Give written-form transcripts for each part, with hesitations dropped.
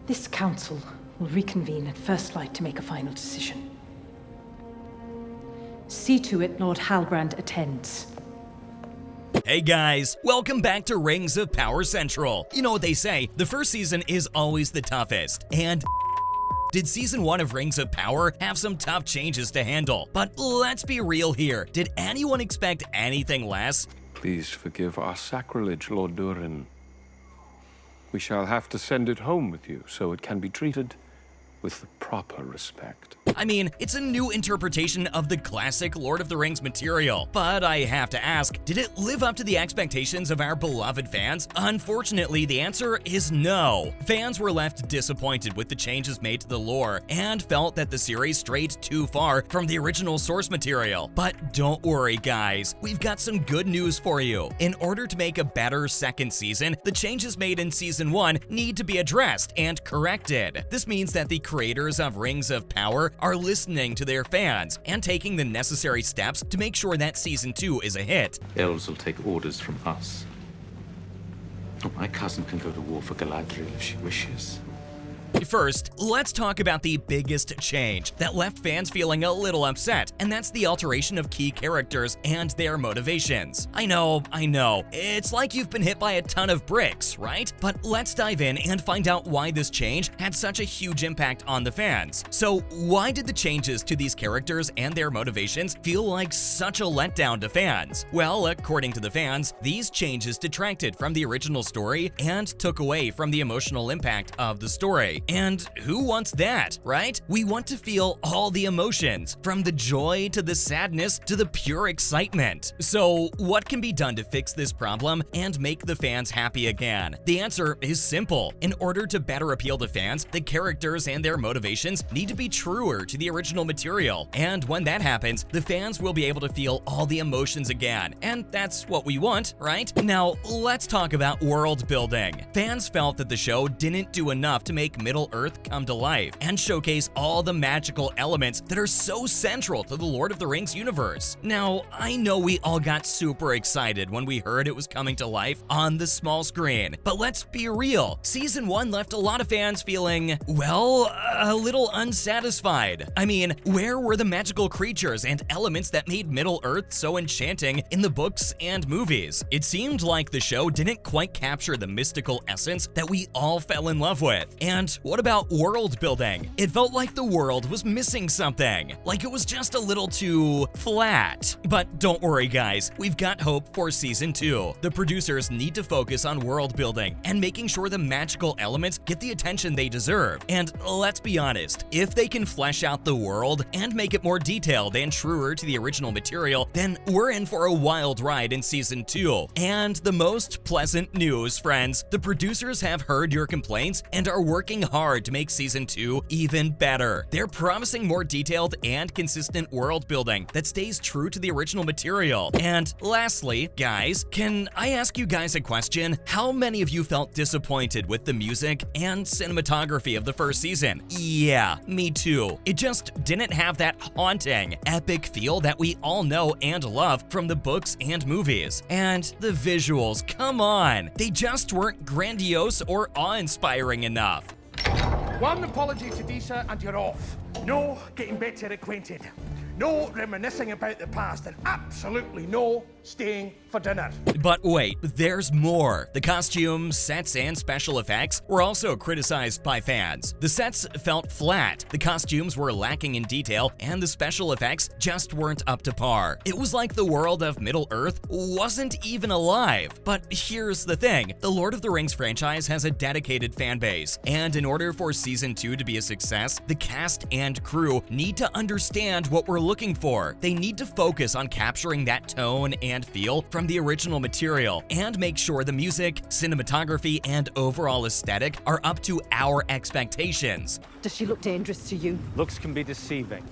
This council will reconvene at first light to make a final decision. See to it Lord Halbrand attends. Hey guys, welcome back to Rings of Power Central. You know what they say, the first season is always the toughest, and did Season 1 of Rings of Power have some tough changes to handle? But let's be real here, did anyone expect anything less? Please forgive our sacrilege, Lord Durin. We shall have to send it home with you, so it can be treated with the proper respect. I mean, it's a new interpretation of the classic Lord of the Rings material, but I have to ask, did it live up to the expectations of our beloved fans? Unfortunately, the answer is no. Fans were left disappointed with the changes made to the lore and felt that the series strayed too far from the original source material. But don't worry guys, we've got some good news for you. In order to make a better second season, the changes made in Season 1 need to be addressed and corrected. This means that the creators of Rings of Power are listening to their fans and taking the necessary steps to make sure that Season 2 is a hit. Elves will take orders from us. My cousin can go to war for Galadriel if she wishes. First, let's talk about the biggest change that left fans feeling a little upset, and that's the alteration of key characters and their motivations. I know, it's like you've been hit by a ton of bricks, right? But let's dive in and find out why this change had such a huge impact on the fans. So why did the changes to these characters and their motivations feel like such a letdown to fans? Well, according to the fans, these changes detracted from the original story and took away from the emotional impact of the story. And who wants that, right? We want to feel all the emotions, from the joy to the sadness to the pure excitement. So what can be done to fix this problem and make the fans happy again? The answer is simple. In order to better appeal to fans, the characters and their motivations need to be truer to the original material. And when that happens, the fans will be able to feel all the emotions again. And that's what we want, right? Now, let's talk about world building. Fans felt that the show didn't do enough to make Middle-earth come to life and showcase all the magical elements that are so central to the Lord of the Rings universe. Now, I know we all got super excited when we heard it was coming to life on the small screen, but let's be real, Season 1 left a lot of fans feeling, well, a little unsatisfied. I mean, where were the magical creatures and elements that made Middle-earth so enchanting in the books and movies? It seemed like the show didn't quite capture the mystical essence that we all fell in love with. And what about world building? It felt like the world was missing something, like it was just a little too flat. But don't worry guys, we've got hope for Season 2. The producers need to focus on world building and making sure the magical elements get the attention they deserve. And let's be honest, if they can flesh out the world and make it more detailed and truer to the original material, then we're in for a wild ride in Season 2. And the most pleasant news, friends, the producers have heard your complaints and are working hard to make Season 2 even better. They're promising more detailed and consistent world building that stays true to the original material. And lastly, guys, can I ask you guys a question? How many of you felt disappointed with the music and cinematography of the first season? Yeah, me too. It just didn't have that haunting, epic feel that we all know and love from the books and movies. And the visuals, come on, they just weren't grandiose or awe-inspiring enough. One apology to Disa and you're off. No getting better acquainted. No reminiscing about the past, and absolutely no staying for dinner. But wait, there's more. The costumes, sets, and special effects were also criticized by fans. The sets felt flat, the costumes were lacking in detail, and the special effects just weren't up to par. It was like the world of Middle-earth wasn't even alive. But here's the thing, the Lord of the Rings franchise has a dedicated fan base, and in order for Season 2 to be a success, the cast and crew need to understand what we're looking for. They need to focus on capturing that tone and feel from the original material and make sure the music, cinematography, and overall aesthetic are up to our expectations. Does she look dangerous to you? Looks can be deceiving.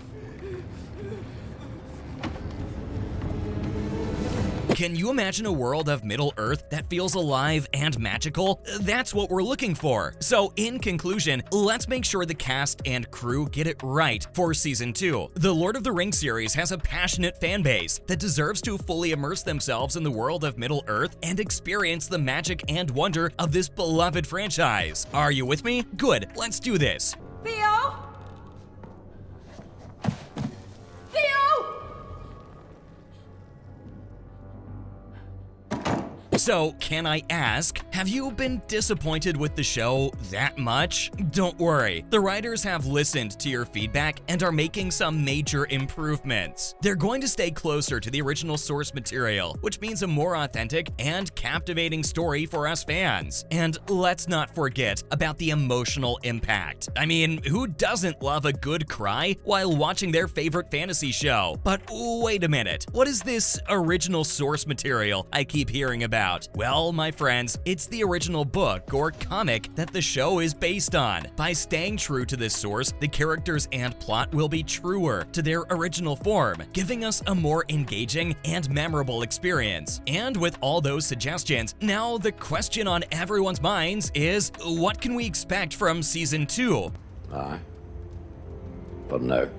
Can you imagine a world of Middle-earth that feels alive and magical? That's what we're looking for. So, in conclusion, let's make sure the cast and crew get it right for Season 2. The Lord of the Rings series has a passionate fan base that deserves to fully immerse themselves in the world of Middle-earth and experience the magic and wonder of this beloved franchise. Are you with me? Good, let's do this. Theo? Theo? So, can I ask, have you been disappointed with the show that much? Don't worry, the writers have listened to your feedback and are making some major improvements. They're going to stay closer to the original source material, which means a more authentic and captivating story for us fans. And let's not forget about the emotional impact. I mean, who doesn't love a good cry while watching their favorite fantasy show? But wait a minute, what is this original source material I keep hearing about? Well, my friends, it's the original book or comic that the show is based on. By staying true to this source, the characters and plot will be truer to their original form, giving us a more engaging and memorable experience. And with all those suggestions, now the question on everyone's minds is, what can we expect from Season 2? Aye. But no.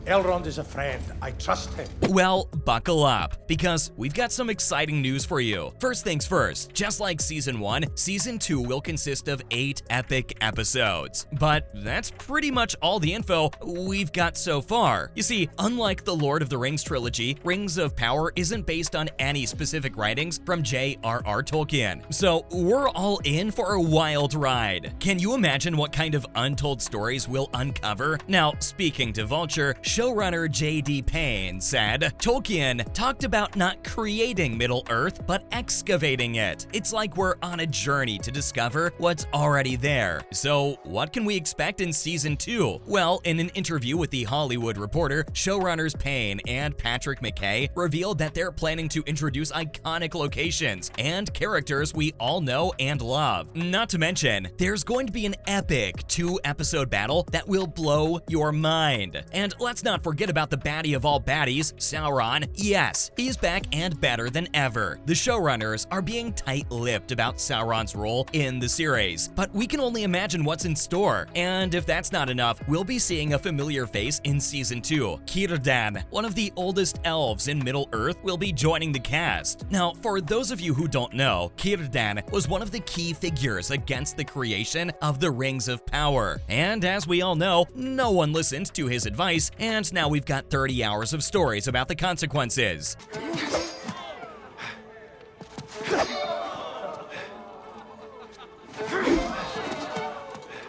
Elrond is a friend. I trust him. Well, buckle up, because we've got some exciting news for you. First things first, just like Season 1, Season 2 will consist of 8 epic episodes. But that's pretty much all the info we've got so far. You see, unlike the Lord of the Rings trilogy, Rings of Power isn't based on any specific writings from J.R.R. Tolkien. So we're all in for a wild ride. Can you imagine what kind of untold stories we'll uncover? Now, speaking to Vulture, showrunner J.D. Payne said, Tolkien talked about not creating Middle-earth, but excavating it. It's like we're on a journey to discover what's already there. So, what can we expect in Season 2? Well, in an interview with The Hollywood Reporter, showrunners Payne and Patrick McKay revealed that they're planning to introduce iconic locations and characters we all know and love. Not to mention, there's going to be an epic 2-episode battle that will blow your mind. And let's not forget about the baddie of all baddies, Sauron. Yes, he's back and better than ever. The showrunners are being tight-lipped about Sauron's role in the series, but we can only imagine what's in store. And if that's not enough, we'll be seeing a familiar face in Season 2. Círdan, one of the oldest elves in Middle-earth, will be joining the cast. Now, for those of you who don't know, Círdan was one of the key figures against the creation of the Rings of Power. And as we all know, no one listened to his advice, and now we've got 30 hours of stories about the consequences.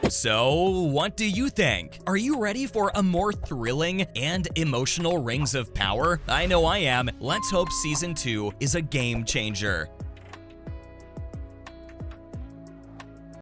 So, what do you think? Are you ready for a more thrilling and emotional Rings of Power? I know I am. Let's hope Season 2 is a game changer.